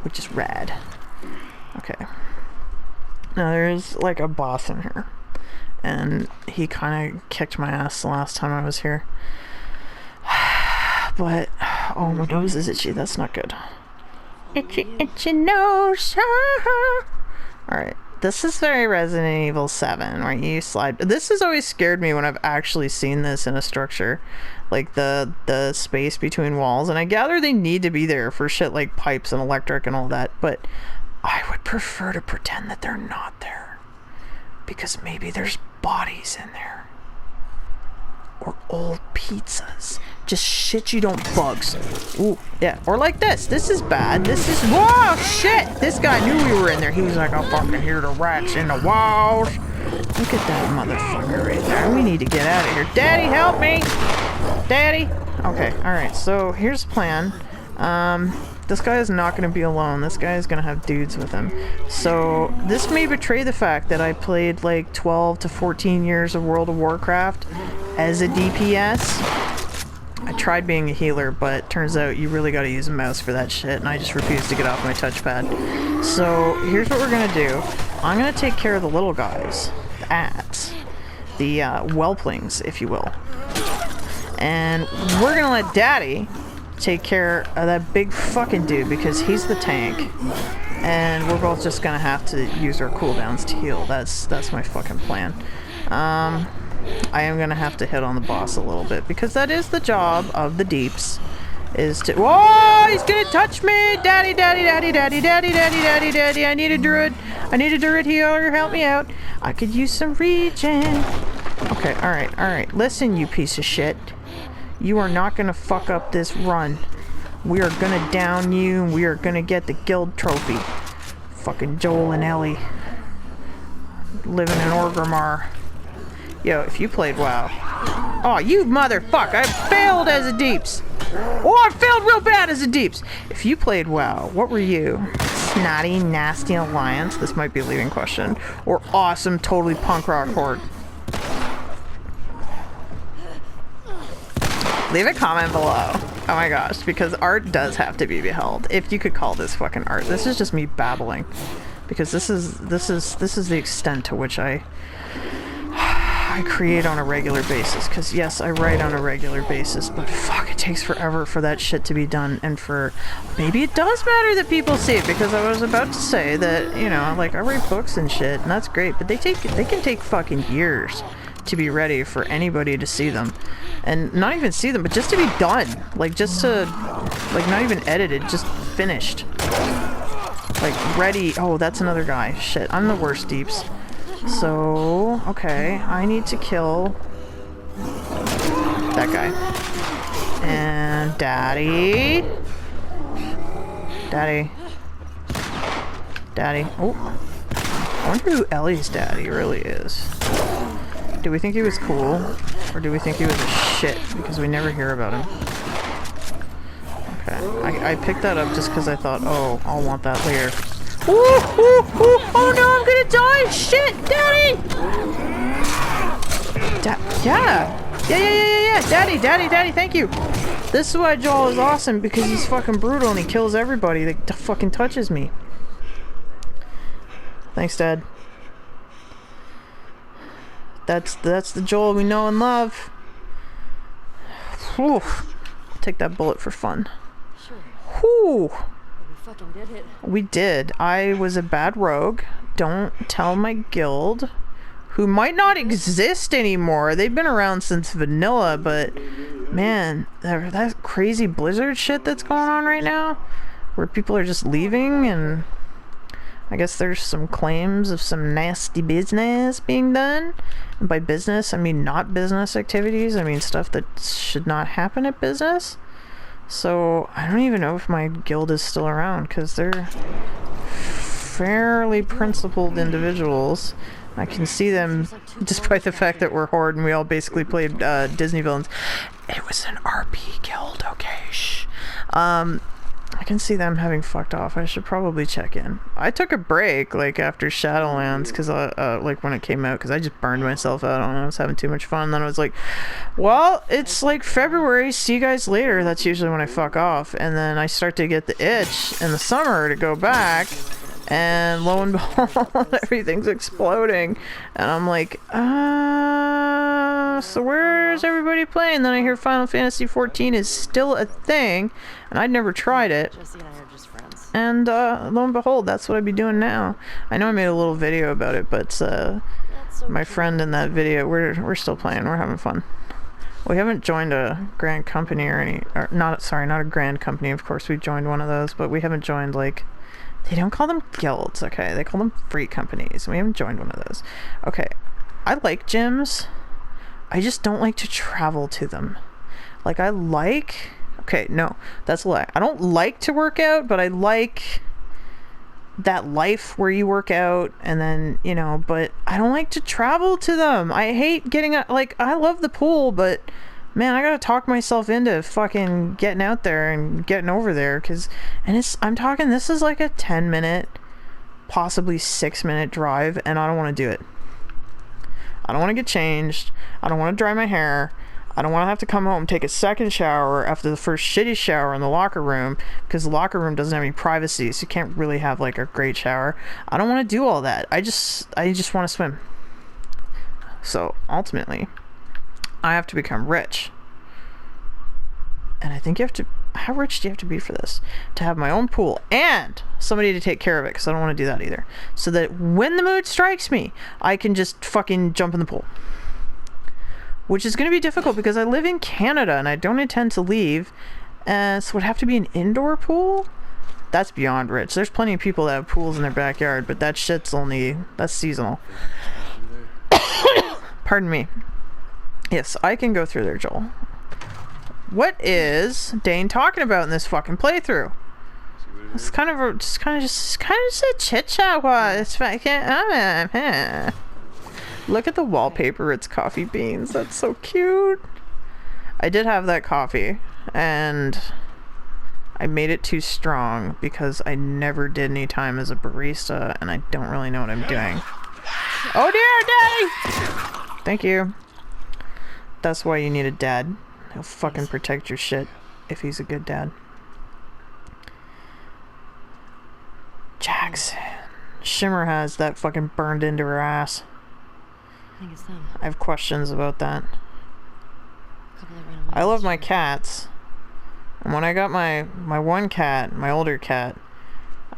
which is rad. Okay. Now there's like a boss in here, and he kind of kicked my ass the last time I was here. But oh, my nose is itchy. That's not good. Itchy, itchy nose. Alright, this is very Resident Evil 7, where you slide. This has always scared me when I've actually seen this in a structure. Like the space between walls. And I gather they need to be there for shit like pipes and electric and all that. But I would prefer to pretend that they're not there. Because maybe there's bodies in there. Or old pizzas. Just shit you don't bugs. Ooh, yeah. Or like this. This is bad. This is... Whoa, shit! This guy knew we were in there. He was like, I'll fucking hear the rats in the walls. Look at that motherfucker right there. We need to get out of here. Daddy, help me! Daddy! Okay, alright. So, here's the plan. This guy is not going to be alone. This guy is going to have dudes with him. So, this may betray the fact that I played like 12 to 14 years of World of Warcraft as a DPS. I tried being a healer, but turns out you really gotta use a mouse for that shit, and I just refuse to get off my touchpad. So, here's what we're gonna do. I'm gonna take care of the little guys. The whelplings, if you will. And we're gonna let Daddy take care of that big fucking dude, because he's the tank. And we're both just gonna have to use our cooldowns to heal. That's my fucking plan. I am gonna have to hit on the boss a little bit, because that is the job of the deeps, is to... Whoa! He's gonna touch me! Daddy, daddy, daddy, daddy, daddy, daddy, daddy, daddy, I need a druid. I need a druid healer, help me out. I could use some regen. Okay, alright. Listen, you piece of shit. You are not gonna fuck up this run. We are gonna down you, and we are gonna get the guild trophy. Fucking Joel and Ellie. Living in Orgrimmar. Yo, if you played WoW... Oh, you motherfucker! I failed as a Deeps! Oh, I failed real bad as a Deeps! If you played WoW, what were you? Snotty, nasty alliance? This might be a leading question. Or awesome, totally punk rock horde? Leave a comment below. Oh my gosh, because art does have to be beheld. If you could call this fucking art. This is just me babbling. Because this is the extent to which I create on a regular basis. Because yes, I write on a regular basis, but fuck, it takes forever for that shit to be done. And for maybe it does matter that people see it, because I was about to say that, you know, like I write books and shit, and that's great, but they can take fucking years to be ready for anybody to see them. And not even see them, but just to be done. Like just to, like not even edited, just finished. Like ready. Oh, that's another guy. Shit, I'm the worst Deeps. So, okay, I need to kill that guy. And Daddy. Oh, I wonder who Ellie's daddy really is. Do we think he was cool? Or do we think he was a shit because we never hear about him? Okay, I picked that up just because I thought, oh, I'll want that later. Ooh, ooh, ooh, oh no, I'm gonna die! Shit, Daddy! Yeah, Daddy, thank you! This is why Joel is awesome, because he's fucking brutal and he kills everybody that fucking touches me. Thanks, Dad. That's the Joel we know and love. Whew. I'll take that bullet for fun. Sure. Whew. We fucking did it. We did. I was a bad rogue. Don't tell my guild, who might not exist anymore. They've been around since vanilla, but man, that crazy blizzard shit that's going on right now, where people are just leaving, and I guess there's some claims of some nasty business being done. And by business, I mean not business activities. I mean stuff that should not happen at business. So I don't even know if my guild is still around, because they're fairly principled individuals. I can see them, despite the fact that we're Horde and we all basically played Disney villains. It was an RP guild, okay, shh. I I can see them having fucked off. I should probably check in. I took a break, like, after Shadowlands, because, like, when it came out, because I just burned myself out. I don't know, I was having too much fun. Then I was like, well, it's, like, February. See you guys later. That's usually when I fuck off. And then I start to get the itch in the summer to go back. And lo and behold, everything's exploding. And I'm like, so where's everybody playing? Then I hear Final Fantasy XIV is still a thing. And I'd never tried it. And lo and behold, that's what I'd be doing now. I know I made a little video about it, but my friend in that video, we're still playing. We're having fun. We haven't joined a grand company not a grand company. Of course, we joined one of those, but we haven't joined, like, they don't call them guilds, okay? They call them free companies. We haven't joined one of those. Okay, I like gyms. I just don't like to travel to them. Like, okay, no, that's a lie. I don't like to work out, but I like that life where you work out and then, you know, but I don't like to travel to them. I hate getting out, like, I love the pool, but man, I gotta talk myself into fucking getting out there and getting over there, I'm talking, this is like a 10-minute, possibly 6-minute drive, and I don't want to do it. I don't want to get changed. I don't want to dry my hair. I don't want to have to come home, take a second shower after the first shitty shower in the locker room, because the locker room doesn't have any privacy, so you can't really have, like, a great shower. I don't want to do all that. I just want to swim. So, ultimately, I have to become rich. And I think how rich do you have to be for this? To have my own pool and somebody to take care of it, because I don't want to do that either. So that when the mood strikes me, I can just fucking jump in the pool. Which is going to be difficult because I live in Canada and I don't intend to leave. So it would have to be an indoor pool? That's beyond rich. There's plenty of people that have pools in their backyard, but that shit's that's seasonal. Pardon me. Yes, I can go through there, Joel. What is Dane talking about in this fucking playthrough? It's kind of just a chit chat. It's fucking. Look at the wallpaper. It's coffee beans. That's so cute. I did have that coffee, and I made it too strong because I never did any time as a barista, and I don't really know what I'm doing. Oh dear, Daddy! Thank you. That's why you need a dad. He'll fucking protect your shit if he's a good dad. Jackson. Shimmer has that fucking burned into her ass. I think it's them. I have questions about that. I love my cats. And when I got my one cat, my older cat,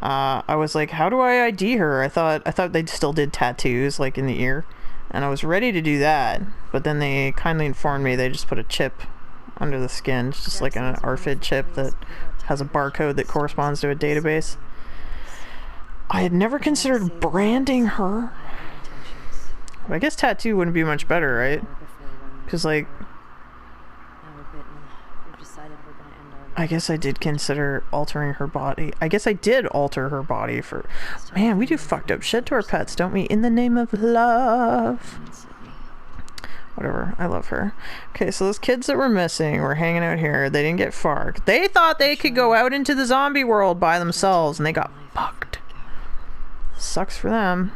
I was like, how do I ID her? I thought they still did tattoos, like in the ear. And I was ready to do that, but then they kindly informed me they just put a chip under the skin. It's just like an RFID chip that has a barcode that corresponds to a database. I had never considered branding her. But I guess tattoo wouldn't be much better, right? Because, like, I guess I did consider altering her body. I guess I did alter her body for... Man, we do fucked up shit to our pets, don't we? In the name of love. Whatever, I love her. Okay, so those kids that were missing were hanging out here. They didn't get far. They thought they could go out into the zombie world by themselves, and they got fucked. Sucks for them.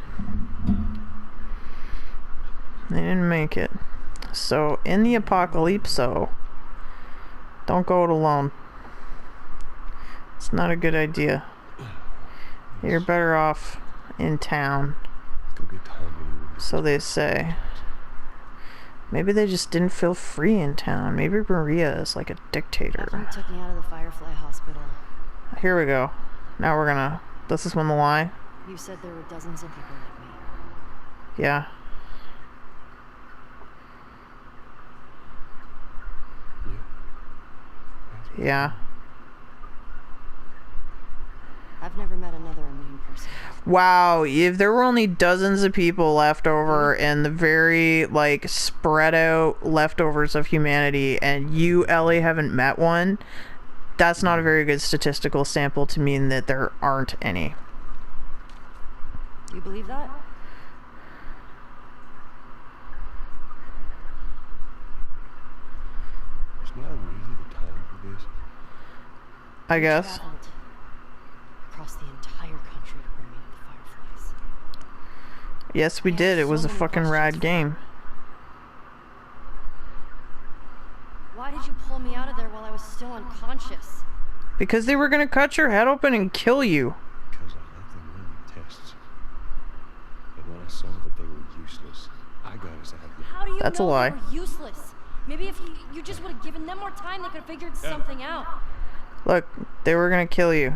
They didn't make it. So, in the apocalypso, don't go it alone. It's not a good idea. You're better off in town. So they say. Maybe they just didn't feel free in town. Maybe Maria is like a dictator. After you took me out of the Firefly Hospital. Here we go. Now we're gonna... This is when the lie. You said there were dozens of people like me. Yeah. Yeah. I've never met another immune person. Wow, if there were only dozens of people left over in the very, like, spread out leftovers of humanity, and you, Ellie, haven't met one, that's not a very good statistical sample to mean that there aren't any. You believe that? I guess. across the entire country to bring me to the Fireflies. Yes, we did. It was a fucking rad game. Why did you pull me out of there while I was still unconscious? Because they were gonna cut your head open and kill you. Because I let them run the tests. And when I saw that they were useless, I got us out of there. How do you That's a know lie. they were useless? Maybe if you just would have given them more time, they could have figured something out. Look, they were gonna kill you.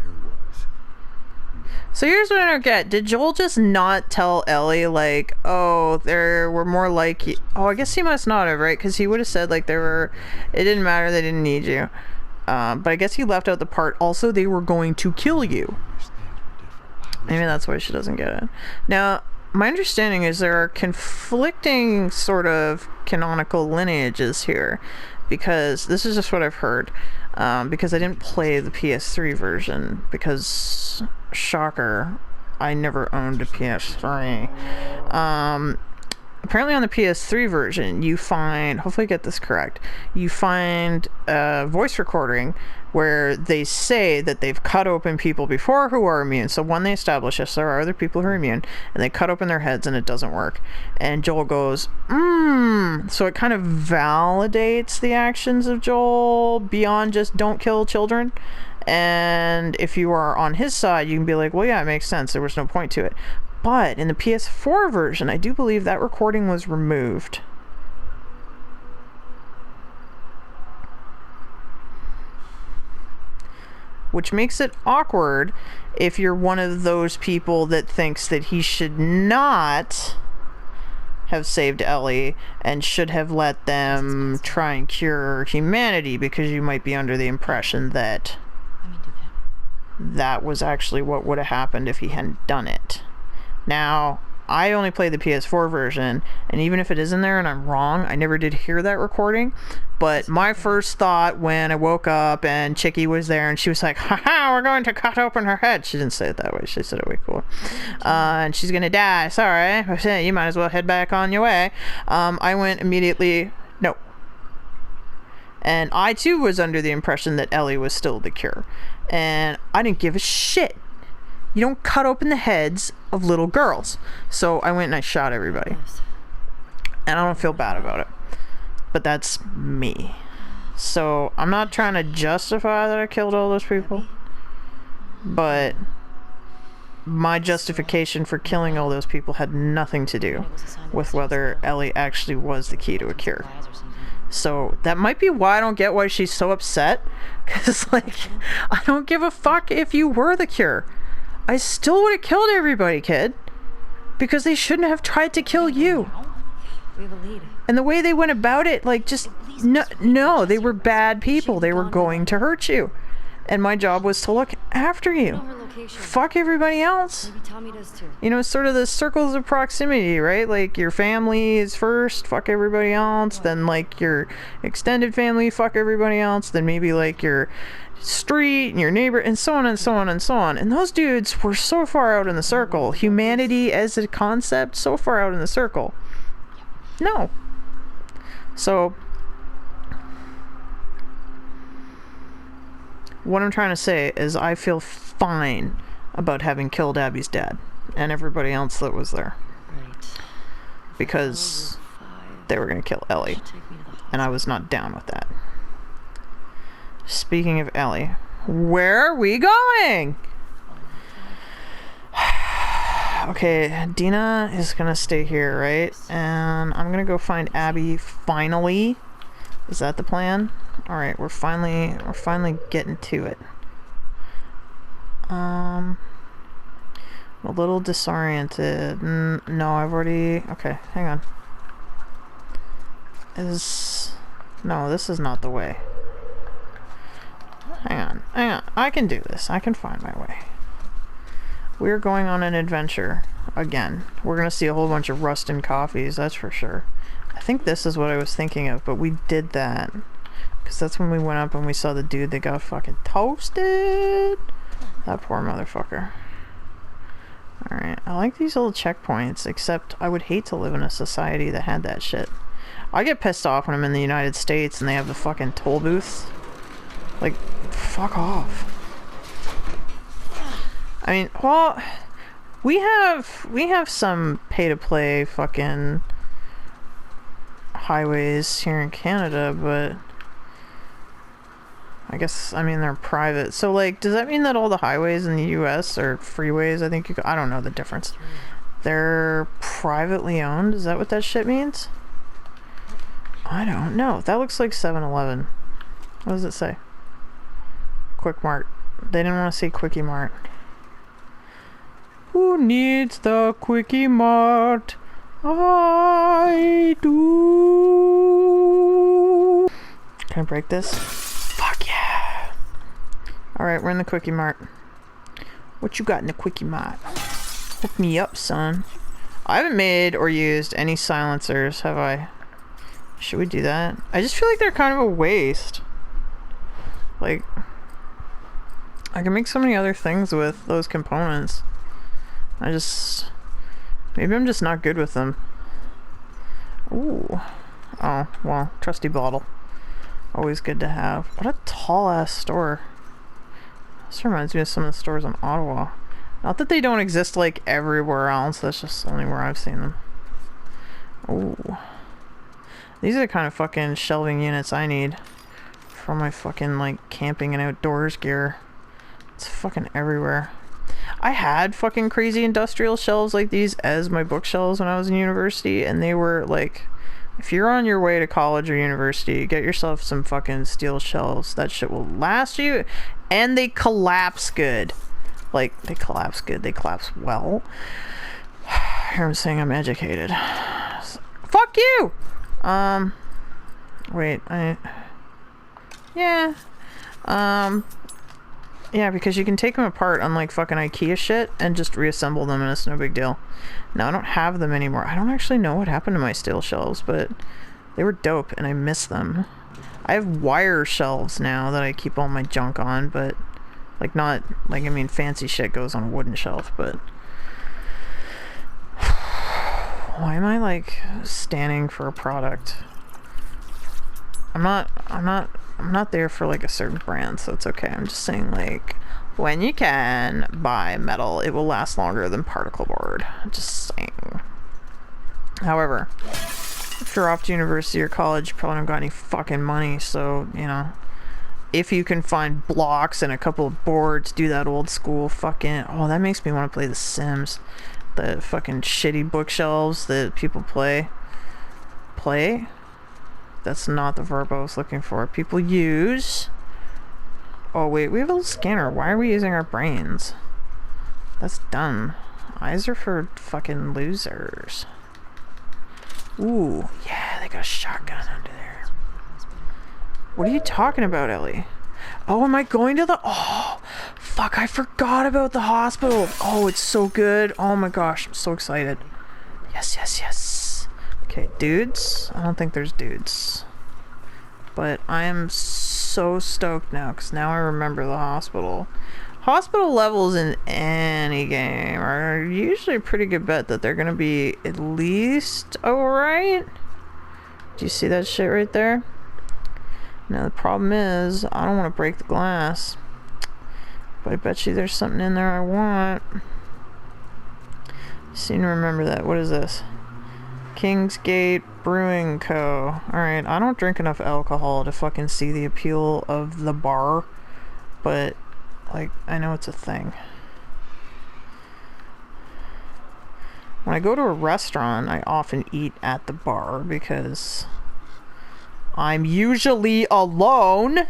There was. So here's what I don't get. Did Joel just not tell Ellie, like, oh, there were more like you? Oh, I guess he must not have, right? Because he would have said, like, there were, it didn't matter, they didn't need you. But I guess he left out the part, also, they were going to kill you. These things were different. Maybe that's why she doesn't get it. Now, my understanding is there are conflicting sort of canonical lineages here. Because this is just what I've heard. Because I didn't play the PS3 version. Because, shocker, I never owned a PS3. Apparently on the PS3 version, you find, hopefully I get this correct, you find a voice recording where they say that they've cut open people before who are immune. So when they establish this, there are other people who are immune, and they cut open their heads and it doesn't work. And Joel goes, so it kind of validates the actions of Joel beyond just don't kill children. And if you are on his side, you can be like, well, yeah, it makes sense. There was no point to it. But in the PS4 version, I do believe that recording was removed. Which makes it awkward if you're one of those people that thinks that he should not have saved Ellie and should have let them try and cure humanity, because you might be under the impression that Let me do that. that was actually what would have happened if he hadn't done it. Now, I only played the PS4 version, and even if it is in there and I'm wrong, I never did hear that recording. But my first thought when I woke up and Chicky was there and she was like, haha, we're going to cut open her head. She didn't say it that way. She said it way cooler. And she's going to die. Sorry. You might as well head back on your way. I went immediately, no. And I too was under the impression that Ellie was still the cure. And I didn't give a shit. You don't cut open the heads of little girls. So I went and I shot everybody. And I don't feel bad about it. But that's me. So I'm not trying to justify that I killed all those people. But my justification for killing all those people had nothing to do with whether Ellie actually was the key to a cure. So that might be why I don't get why she's so upset. Because, like, I don't give a fuck if you were the cure. I still would have killed everybody, kid. Because they shouldn't have tried to kill you. We have a lead. And the way they went about it, like, just, no, they were bad people. They were going to hurt you. And my job was to look after I know you. her location. Fuck everybody else. Maybe Tommy does too. You know, it's sort of the circles of proximity, right? Like, your family is first, fuck everybody else. Then, like, your extended family, fuck everybody else. Then maybe, like, your street and your neighbor, and so on and so on and so on. And those dudes were so far out in the circle. Humanity as a concept, so far out in the circle. No. So, what I'm trying to say is I feel fine about having killed Abby's dad and everybody else that was there. Right. Because Five. they were going to kill Ellie. Take me to the hospital. And I was not down with that. Speaking of Ellie, where are we going? Okay, Dina is gonna stay here, right? And I'm gonna go find Abby finally. Is that the plan? Alright, we're finally getting to it. I'm a little disoriented. No, I've already... Okay, hang on. No, this is not the way. Hang on. I can do this. I can find my way. We're going on an adventure again. We're gonna see a whole bunch of Rustin coffees, that's for sure. I think this is what I was thinking of, but we did that because that's when we went up and we saw the dude that got fucking toasted. That poor motherfucker. Alright, I like these little checkpoints, except I would hate to live in a society that had that shit. I get pissed off when I'm in the United States and they have the fucking toll booths. Like, fuck off. I mean, well, we have some pay-to-play fucking highways here in Canada, but I guess, I mean, they're private. So, like, does that mean that all the highways in the U.S. are freeways? I think I don't know the difference. They're privately owned? Is that what that shit means? I don't know. That looks like 7-Eleven. What does it say? Quick Mart. They didn't want to say Quickie Mart. Who needs the Quickie Mart? I do. Can I break this? Fuck yeah. Alright, we're in the Quickie Mart. What you got in the Quickie Mart? Hook me up, son. I haven't made or used any silencers, have I? Should we do that? I just feel like they're kind of a waste. Like, I can make so many other things with those components. Maybe I'm just not good with them. Ooh. Oh, well, trusty bottle. Always good to have. What a tall ass store. This reminds me of some of the stores in Ottawa. Not that they don't exist like everywhere else, that's just only where I've seen them. Ooh. These are the kind of fucking shelving units I need for my fucking like camping and outdoors gear. It's fucking everywhere. I had fucking crazy industrial shelves like these as my bookshelves when I was in university, and they were like, if you're on your way to college or university, get yourself some fucking steel shelves. That shit will last you, and they collapse good. Like, they collapse good, they collapse well. Here I'm saying I'm educated. Fuck you! Wait, yeah. Yeah, because you can take them apart unlike fucking IKEA shit and just reassemble them and it's no big deal. Now I don't have them anymore. I don't actually know what happened to my steel shelves, but they were dope and I miss them. I have wire shelves now that I keep all my junk on, but like not, like, I mean, fancy shit goes on a wooden shelf, but why am I like standing for a product? I'm not there for like a certain brand, so it's okay. I'm just saying, like, when you can buy metal, it will last longer than particle board. Just saying. However, if you're off to university or college, you probably don't got any fucking money, so, you know, if you can find blocks and a couple of boards, do that old school fucking... Oh, that makes me want to play The Sims. The fucking shitty bookshelves that people play. That's not the verb I was looking for. People use... Oh wait, we have a little scanner. Why are we using our brains? That's dumb. Eyes are for fucking losers. Ooh, yeah, they got a shotgun under there. What are you talking about, Ellie? Oh, am I going to the... Oh, fuck, I forgot about the hospital. Oh, it's so good. Oh my gosh, I'm so excited. Yes, yes, yes. Okay, dudes. I don't think there's dudes. But I am so stoked now, because now I remember the hospital. Hospital levels in any game are usually a pretty good bet that they're going to be at least alright. Do you see that shit right there? Now the problem is, I don't want to break the glass. But I bet you there's something in there I want. You seem to remember that. What is this? Kingsgate Brewing Co. Alright, I don't drink enough alcohol to fucking see the appeal of the bar. But, like, I know it's a thing. When I go to a restaurant, I often eat at the bar because I'm usually alone.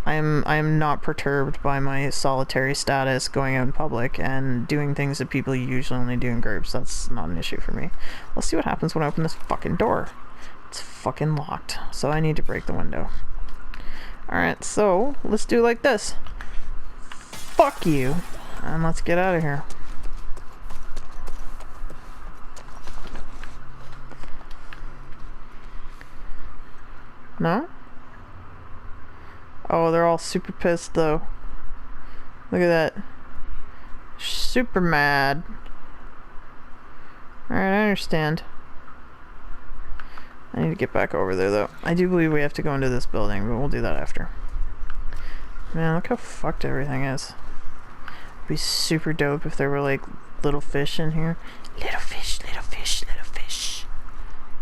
I'm not perturbed by my solitary status going out in public and doing things that people usually only do in groups. That's not an issue for me. Let's see what happens when I open this fucking door. It's fucking locked, so I need to break the window. Alright, so let's do it like this. Fuck you. And let's get out of here. No? Oh, they're all super pissed though. Look at that. Super mad. Alright, I understand. I need to get back over there though. I do believe we have to go into this building, but we'll do that after. Man, look how fucked everything is. Be super dope if there were like little fish in here. Little fish, little fish, little fish.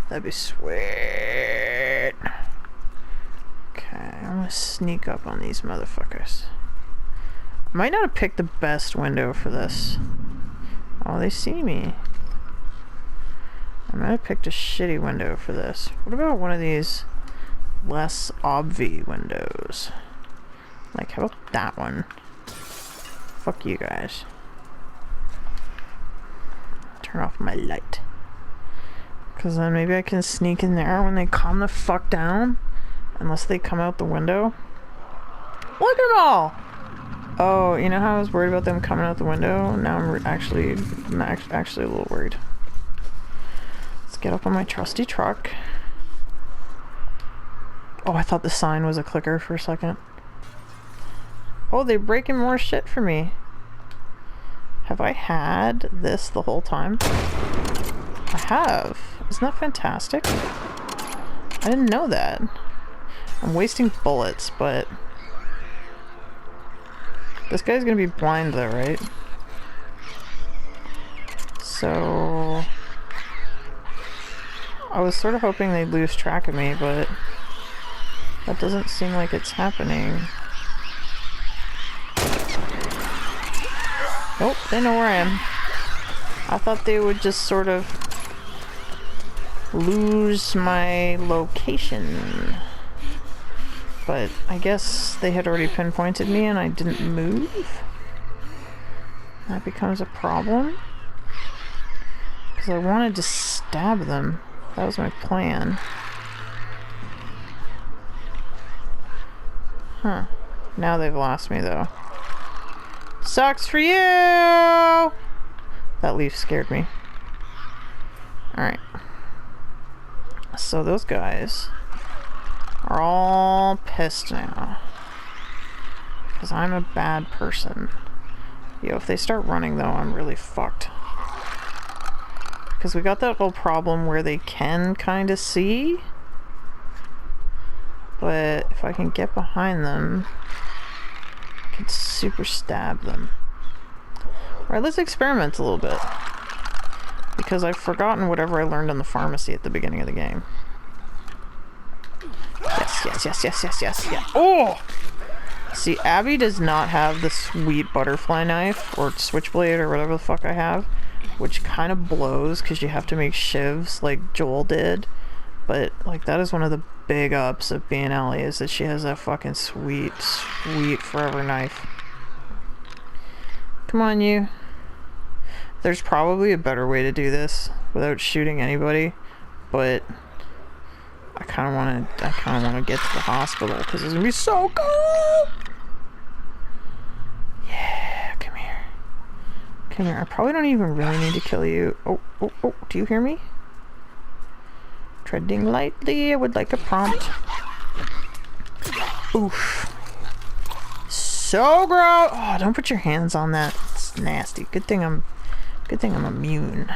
That'd be sweet. Okay, I'm gonna sneak up on these motherfuckers. I might not have picked the best window for this. Oh, they see me. I might have picked a shitty window for this. What about one of these less obvi windows? Like, how about that one? Fuck you guys. Turn off my light. Because then maybe I can sneak in there when they calm the fuck down. Unless they come out the window. Look at them all! Oh, you know how I was worried about them coming out the window? Now I'm actually a little worried. Let's get up on my trusty truck. Oh, I thought the sign was a clicker for a second. Oh, they're breaking more shit for me. Have I had this the whole time? I have. Isn't that fantastic? I didn't know that. I'm wasting bullets, but... This guy's gonna be blind though, right? So... I was sort of hoping they'd lose track of me, but... That doesn't seem like it's happening. Oh, they know where I am. I thought they would just sort of lose my location. But I guess they had already pinpointed me and I didn't move. That becomes a problem. Because I wanted to stab them. That was my plan. Huh. Now they've lost me though. Sucks for you! That leaf scared me. Alright. So those guys are all pissed now. Because I'm a bad person. Yo, if they start running though, I'm really fucked. Because we got that whole problem where they can kind of see. But if I can get behind them, I can super stab them. Alright, let's experiment a little bit. Because I've forgotten whatever I learned in the pharmacy at the beginning of the game. Yes. Oh! See, Abby does not have the sweet butterfly knife, or switchblade, or whatever the fuck I have. Which kind of blows, because you have to make shivs like Joel did. But, like, that is one of the big ups of being Ellie, is that she has that fucking sweet forever knife. Come on, you. There's probably a better way to do this without shooting anybody, but I kind of want to get to the hospital because it's gonna be so cool. Yeah, come here. Come here. I probably don't even really need to kill you. Oh, do you hear me? Treading lightly, I would like a prompt. Oof. So gross! Oh, don't put your hands on that. It's nasty. Good thing I'm immune.